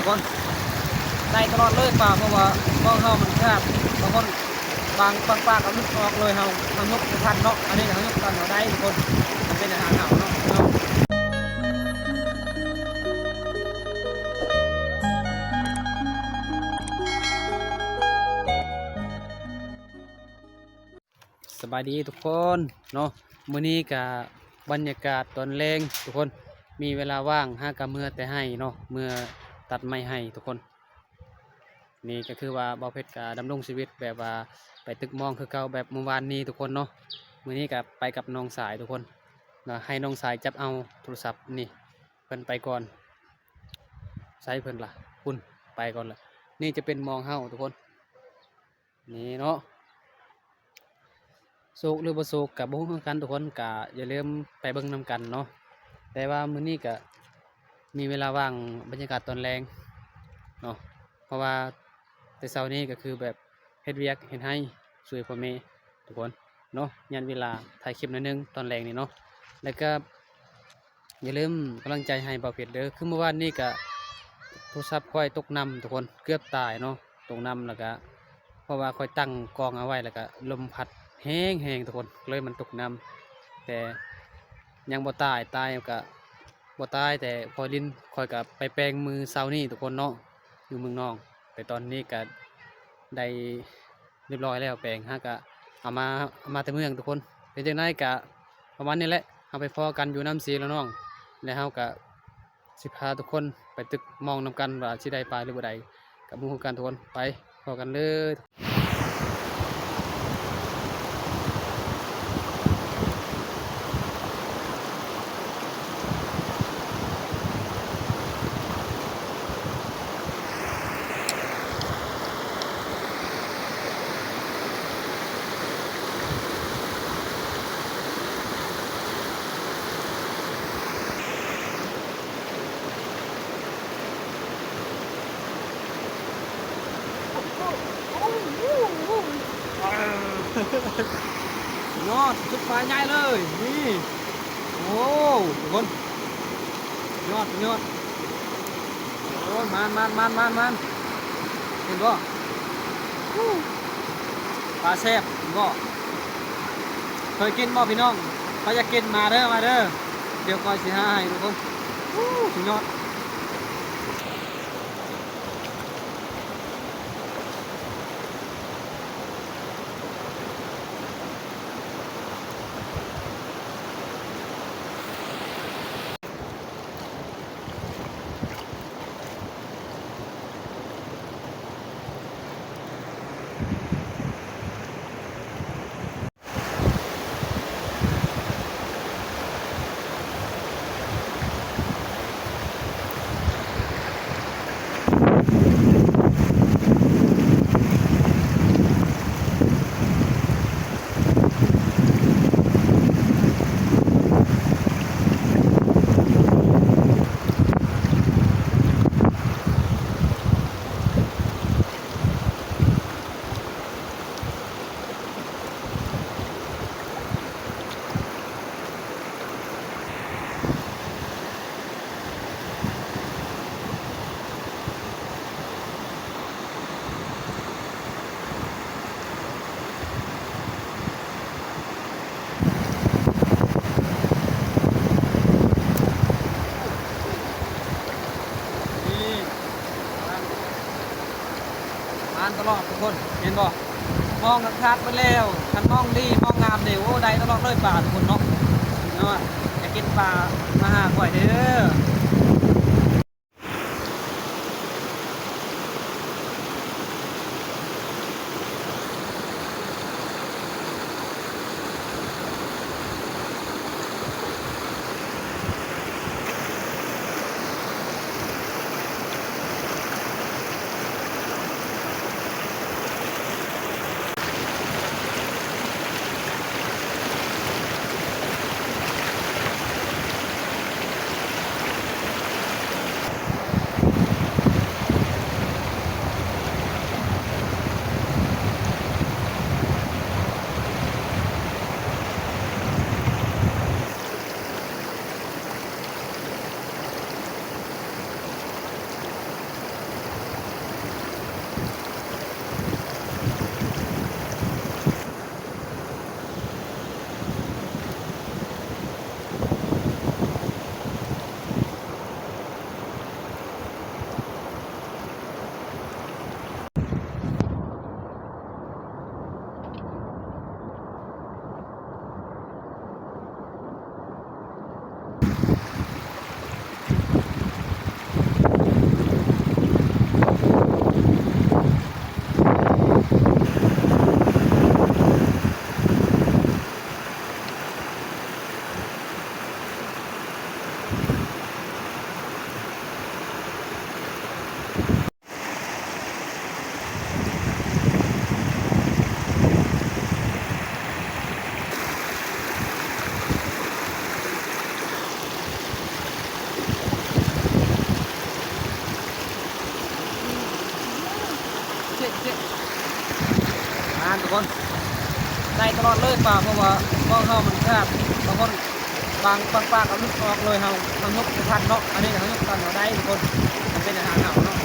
ทุกคนได้ตลอดเลยป่าเพราะว่ามองเฮามันแคบบางคนบางปากเอาลึกออกเลยเฮามันยกทันเนาะอันนี้เขายกทันเราได้ทุกคนมันเป็นอาหารเฮาเนาะสบายดีทุกคนเนาะมื้อนี้กับบรรยากาศตอนแรงทุกคนมีเวลาว่างห้ากะเมื่อแต่ให้เนาะเมื่อตัดไม้ให้ทุกคนนี่ก็คือว่าบ่าวเพชรกะดำรงชีวิตแบบว่าไปตึกมองคือเก่าแบบเมื่อวานนี้ทุกคนเนาะมื้อนี้กับไปกับน้องสายทุกคนนะให้น้องสายจับเอาโทรศัพท์นี่เพิ่นไปก่อนใช้เพิ่นล่ะคุณไปก่อนล่ะนี่จะเป็นมองเฮาทุกคนนี่เนาะ โศกหรือบ่โศกกับบ่ฮู้กันทุกคนกะอย่าลืมไปเบิ่งนำกันเนาะแต่ว่ามื้อนี้ก็มีเวลาว่างบรรยากาศตอนแรงเนาะเพราะว่าแต่เช้านี้ก็คือแบบเฮ็ดเวียกเฮ็ดให้ช่วยพ่อแม่ทุกคนเนาะยันเวลาถ่ายคลิปหนิดนึงตอนแรงนี่เนาะแล้วก็อย่าลืมกำลังใจให้บ่าวเพชรเด้อคือเมื่อวานนี้ก็โทรศัพท์ค่อยตกน้ำทุกคนเกือบตายเนาะตกน้ำแล้วก็เพราะว่าค่อยตั้งกองเอาไว้แล้วก็ลมพัด แห้งทุกคนเลยมันตกน้ำแต่ยังบ่ตายตายก็บ่ตายแต่พอลิ้นคอยกับไปแปลงมือเซานี่ทุกคนเนาะอยู่เมืองนอกแต่ตอนนี้ก็ได้เรียบร้อยแล้วแปลงฮะก็เอามาแต่เมืองทุกคนเป็นจังไดก็ประมาณนี้แหละเอาไปพอกันอยู่น้ำสีแล้วน้องแล้วเฮาก็สิพาทุกคนไปตึกมองนำกันว่าสิได้ปลาหรือบ่ได้กับหมู่กันทุกคนไปพอกันเลย ยอดจุดไฟใหญ่เลยนี่โอ้ทุกคนยอดโอ้มันเห็นบ่ปลาแซ่บเห็นบ่เคยกินบ่พี่น้องถ้าอยากกินมาเด้อเดี๋ยวคอยสิหาให้ทุกคนสุดยอดนี่อ่านตลอดทุกคนเห็นบ่มองคักๆไปแล้วคันมองดีมองงามเดี๋ยวโอ้ได้ตลอดเลยป่าทุกคนเนาะเนาะอยากกินปลามาหาก่อยเด้อ น ได้ตลอดเลยป่าเพราะว่าบ่เฮามันขาดบางคนบางปากเอาลึกออกเลยเฮายกทันเนาะอันนี้เฮายกทันบ่ได้ทุกคนมันเป็นอาหารเฮาเนาะ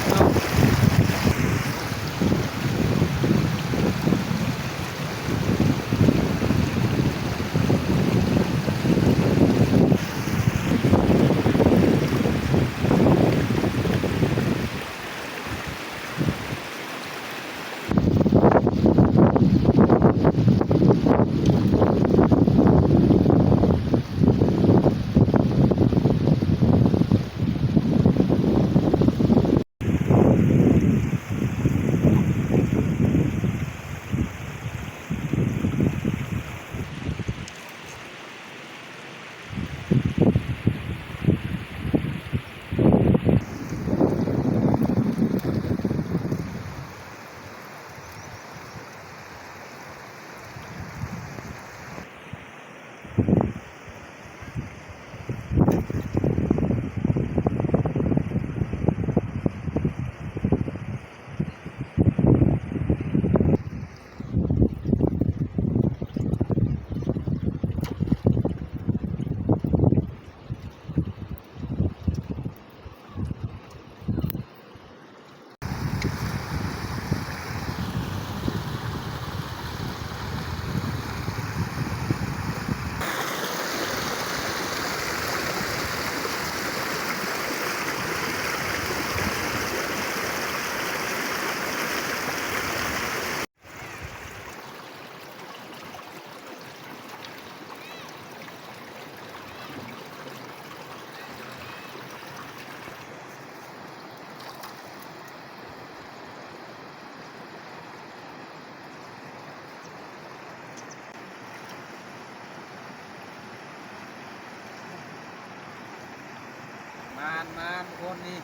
มาทุกคนนี่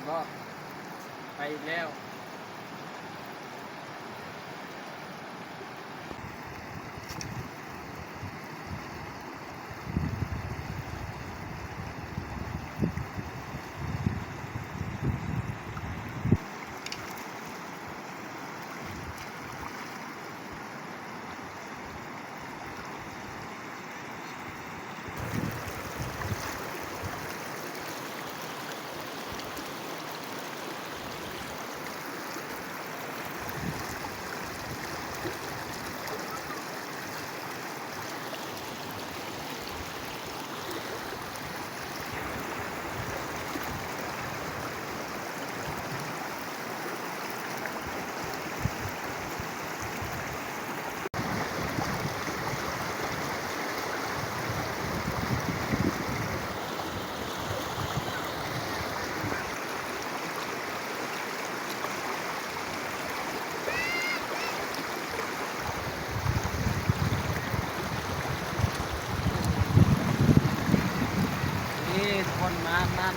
ก็ไปอีกแล้ว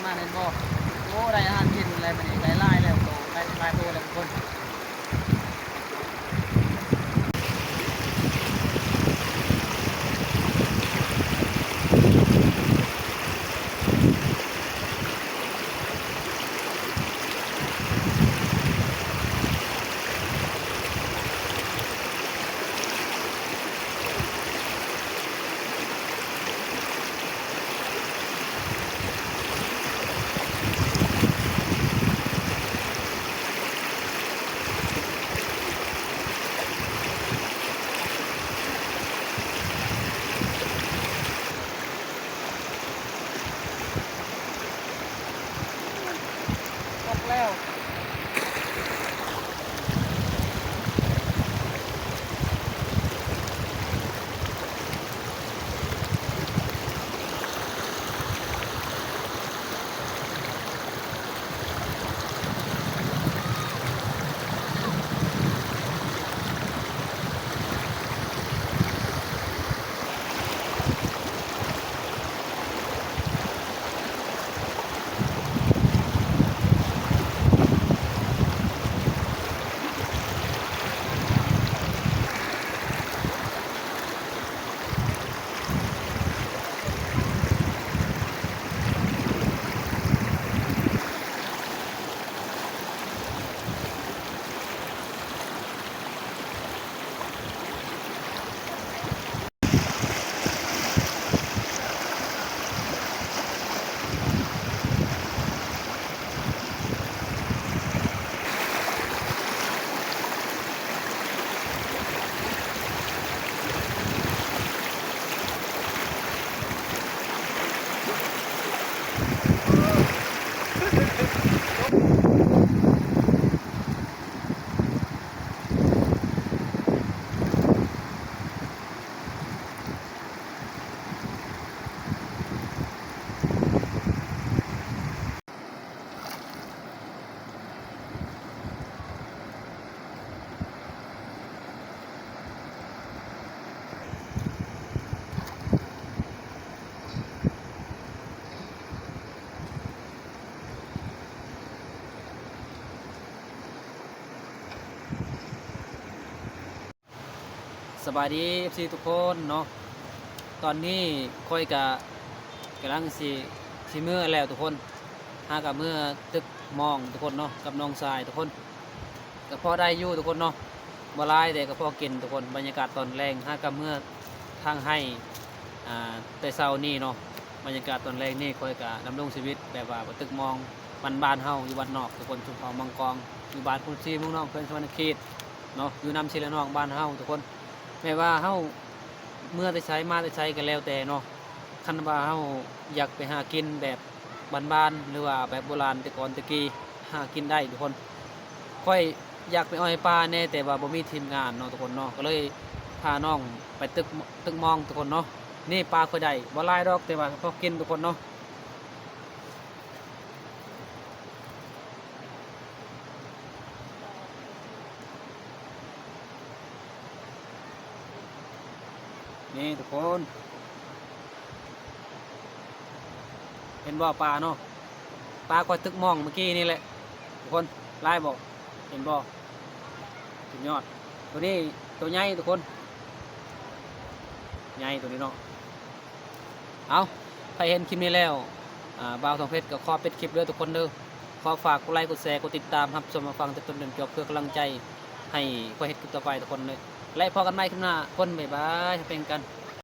มาเห็นบ่โอ้ได้อาหารกินอะไรมันนี่ได้หลายแล้วโตได้หลายโตแล้วทุกคน สบายดี FC ทุกคนเนาะตอนนี้ค่อยกำลังสิเมื่อแล้วทุกคนหากับเมื่อตึกมองทุกคนเนาะกับน้องชายทุกคนก็พอได้อยู่ทุกคนเนาะบ่หลายแต่ก็พอกินทุกคนบรรยากาศตอนแรงหากับเมื่อทางให้แต่เช้านี้เนาะบรรยากาศตอนแรงนี่ค่อยกะดำรงชีวิตแบบว่าบ่ตึกมองบ้านเฮาอยู่บ้านนอกทุกคนชุมพรมังกรอยู่บ้านพุ่นซีเมืองนอกเพิ่นสวรรณเขตเนาะอยู่นำศิลนอกบ้านเฮาทุกคนแม้ว่าเฮาเมื่อได้ใช้มาได้ใช้กันแล้วแต่เนาะคันว่าเฮาอยากไปหากินแบบบ้านๆหรือว่าแบบโบราณแต่ก่อนตะกี้หากินได้ทุกคนค่อยอยากไปอ้อยปลาแน่แต่ว่าบ่มีทีมงานเนาะทุกคนเนาะก็เลยพาน้องไปตึกมองทุกคนเนาะนี่ปลาค่อยได้บ่หลายดอกแต่ว่าพอกินทุกคนเนาะนี่ทุกคนเห็นบ่ปลาเนาะปลาค่อยตึกมองเมื่อกี้นี่แหละทุกคนหลายบ่เห็นบ่สุดยอดตัวนี้ตัวใหญ่ทุกคนใหญ่ตัวนี้เนาะเอาใครเห็นคลิปนี้แล้วบ่าวทองเพชรก็ขอเป็นคลิปเด้อทุกคนเด้อขอฝากกดไลค์กดแชร์กดติดตามครับชมมาฟังแต่ต้นจนจบเพื่อกำลังใจให้ค่อยเฮ็ดคลิปต่อไปทุกคนเลยและพอกันใหม่คลิปหน้าคนบ๊ายบายเป็นกัน